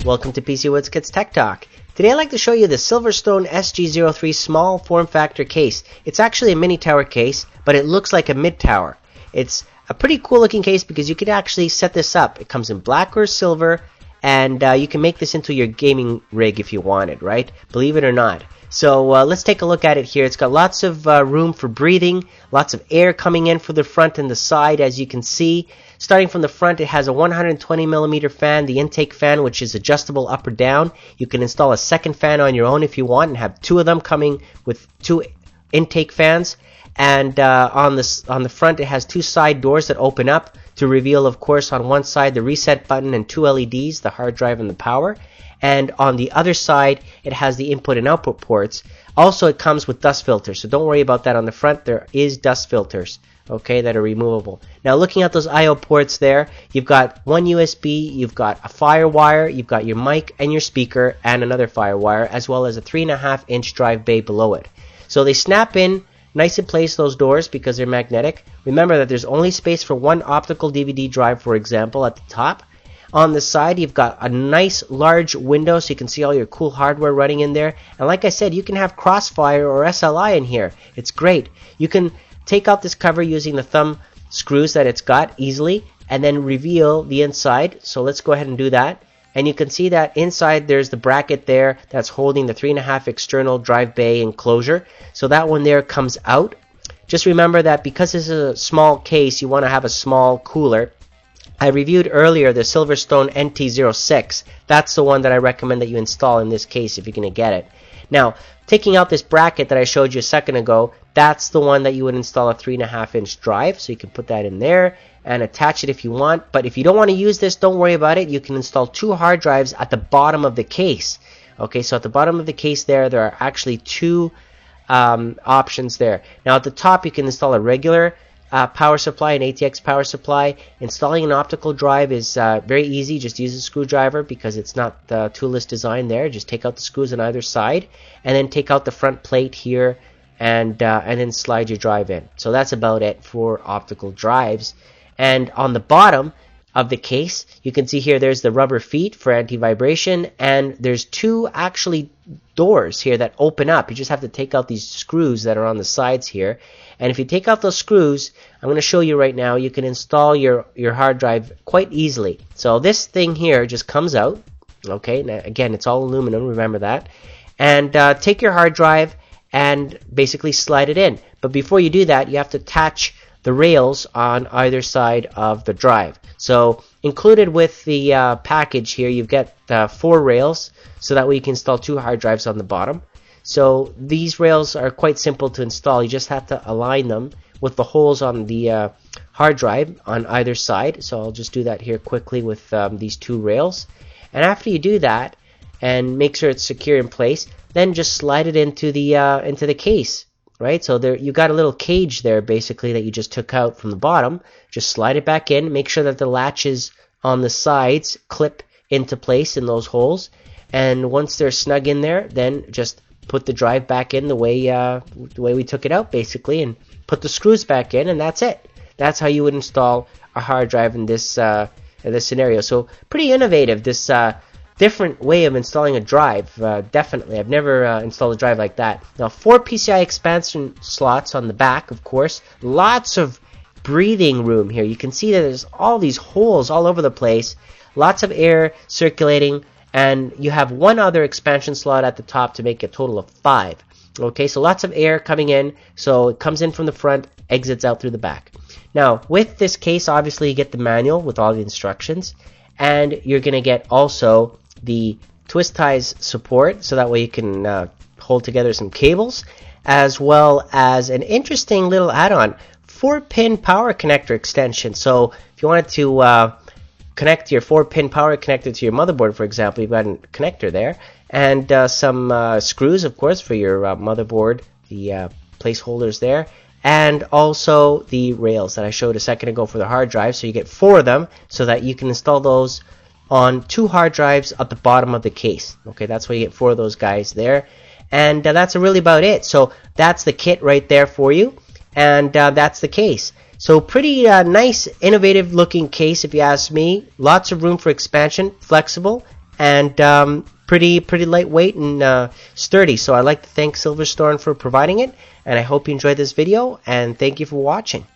Welcome to PC Woods Kids Tech Talk. Today I'd like to show you the SilverStone SG03 small form factor case. It's actually a mini tower case, but it looks like a mid tower. It's a pretty cool looking case because you can actually set this up. It comes in black or silver, and you can make this into your gaming rig if you wanted, right? Believe it or not. So let's take a look at it here. It's got lots of room for breathing, lots of air coming in for the front and the side, as you can see. Starting from the front, it has a 120mm fan, the intake fan, which is adjustable up or down. You can install a second fan on your own if you want and have two of them coming with two intake fans. And on the front, it has two side doors that open up to reveal, of course, on one side the reset button and two LEDs, the hard drive and the power. And on the other side, it has the input and output ports. Also, it comes with dust filters, so don't worry about that on the front. There is dust filters, okay, that are removable. Now, looking at those I/O ports there, you've got one USB, you've got a FireWire, you've got your mic and your speaker, and another FireWire, as well as a 3.5-inch drive bay below it. So they snap in nice in place, those doors, because they're magnetic. Remember that there's only space for one optical DVD drive, for example, at the top. On the side, you've got a nice large window so you can see all your cool hardware running in there. And like I said, you can have Crossfire or SLI in here. It's great. You can take out this cover using the thumb screws that it's got easily and then reveal the inside. So let's go ahead and do that. And you can see that inside there's the bracket there that's holding the 3.5 external drive bay enclosure. So that one there comes out. Just remember that because this is a small case, you want to have a small cooler. I reviewed earlier the SilverStone NT06. That's the one that I recommend that you install in this case if you're going to get it. Now, taking out this bracket that I showed you a second ago, that's the one that you would install a 3.5-inch drive. So you can put that in there and attach it if you want. But if you don't want to use this, don't worry about it. You can install two hard drives at the bottom of the case. Okay, so at the bottom of the case there are actually two options there. Now, at the top, you can install a regular power supply, an ATX power supply. Installing an optical drive is very easy. Just use a screwdriver because it's not toolless design there. Just take out the screws on either side and then take out the front plate here and then slide your drive in. So that's about it for optical drives. And on the bottom of the case, you can see here there's the rubber feet for anti-vibration, and there's two actually doors here that open up. You just have to take out these screws that are on the sides here. And if you take out those screws, I'm going to show you right now, you can install your hard drive quite easily. So this thing here just comes out. Okay, now again, it's all aluminum, remember that. And take your hard drive and basically slide it in. But before you do that, you have to attach the rails on either side of the drive. So included with the package here, you've got 4 rails, so that way you can install 2 hard drives on the bottom. So these rails are quite simple to install. You just have to align them with the holes on the hard drive on either side. So I'll just do that here quickly with these 2 rails. And after you do that and make sure it's secure in place, then just slide it into the case. Right, so there you got a little cage there basically that you just took out from the bottom. Just slide it back in. Make sure that the latches on the sides clip into place in those holes. And once they're snug in there, then just put the drive back in the way we took it out basically, and put the screws back in, and that's it. That's how you would install a hard drive in this scenario. So pretty innovative, this different way of installing a drive. Definitely, I've never installed a drive like that. Now, 4 PCI expansion slots on the back, of course. Lots of breathing room here. You can see that there's all these holes all over the place. Lots of air circulating, and you have one other expansion slot at the top to make a total of 5. Okay, so lots of air coming in. So it comes in from the front, exits out through the back. Now, with this case, obviously you get the manual with all the instructions, and you're going to get also the twist ties support, so that way you can hold together some cables, as well as an interesting little add-on, 4-pin power connector extension. So if you wanted to connect your 4-pin power connector to your motherboard, for example, you've got a connector there, and some screws, of course, for your motherboard, the placeholders there, and also the rails that I showed a second ago for the hard drive. So you get 4 of them, so that you can install those on 2 hard drives at the bottom of the case. Okay, that's why you get 4 of those guys there. And that's really about it. So that's the kit right there for you. And that's the case. So pretty nice, innovative looking case if you ask me. Lots of room for expansion, flexible, and pretty lightweight and sturdy. So I'd like to thank SilverStone for providing it, and I hope you enjoyed this video, and thank you for watching.